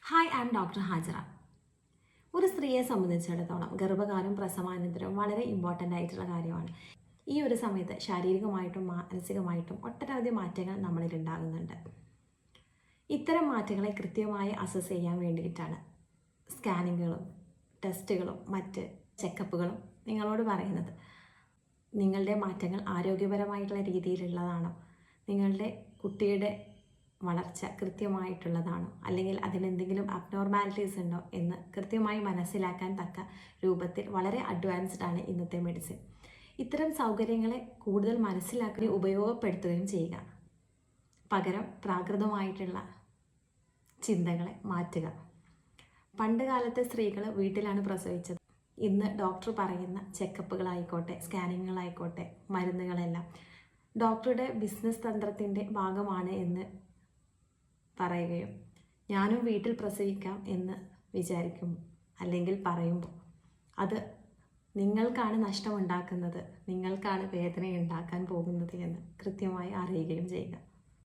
Hi, I M doctor Hajara. ഒരു സ്ത്രീയെ സംബന്ധിച്ചിടത്തോളം ഗർഭകാലം പ്രസവാനന്തരം വളരെ ഇമ്പോർട്ടൻ്റ് ആയിട്ടുള്ള കാര്യമാണ്. ഈ ഒരു സമയത്ത് ശാരീരികമായിട്ടും മാനസികമായിട്ടും ഒട്ടനവധി മാറ്റങ്ങൾ നമ്മളിൽ ഉണ്ടാകുന്നുണ്ട്. ഇത്തരം മാറ്റങ്ങളെ കൃത്യമായി അസസ് ചെയ്യാൻ വേണ്ടിയിട്ടാണ് സ്കാനിങ്ങുകളും ടെസ്റ്റുകളും മറ്റ് ചെക്കപ്പുകളും നിങ്ങളോട് പറയുന്നത്. നിങ്ങളുടെ മാറ്റങ്ങൾ ആരോഗ്യപരമായിട്ടുള്ള രീതിയിലുള്ളതാണോ, നിങ്ങളുടെ കുട്ടിയുടെ വളർച്ച കൃത്യമായിട്ടുള്ളതാണോ, അല്ലെങ്കിൽ അതിനെന്തെങ്കിലും അബ്നോർമാലിറ്റീസ് ഉണ്ടോ എന്ന് കൃത്യമായി മനസ്സിലാക്കാൻ തക്ക രൂപത്തിൽ വളരെ അഡ്വാൻസ്ഡ് ആണ് ഇന്നത്തെ മെഡിസിൻ. ഇത്തരം സൗകര്യങ്ങളെ കൂടുതൽ മനസ്സിലാക്കുകയും ഉപയോഗപ്പെടുത്തുകയും ചെയ്യുക. പകരം പ്രാകൃതമായിട്ടുള്ള ചിന്തകളെ മാറ്റുക. പണ്ട് കാലത്തെ സ്ത്രീകൾ വീട്ടിലാണ് പ്രസവിച്ചത്. ഇന്ന് ഡോക്ടർ പറയുന്ന ചെക്കപ്പുകളായിക്കോട്ടെ, സ്കാനിങ്ങുകളായിക്കോട്ടെ, മരുന്നുകളെല്ലാം ഡോക്ടറുടെ ബിസിനസ് തന്ത്രത്തിൻ്റെ ഭാഗമാണ് എന്ന് പറയുകയും ഞാനും വീട്ടിൽ പ്രസവിക്കാം എന്ന് വിചാരിക്കും അല്ലെങ്കിൽ പറയുമ്പോൾ അത് നിങ്ങൾക്കാണ് നഷ്ടമുണ്ടാക്കുന്നത്, നിങ്ങൾക്കാണ് വേദന ഉണ്ടാക്കാൻ പോകുന്നത് എന്ന് കൃത്യമായി അറിയുകയും ചെയ്യുക.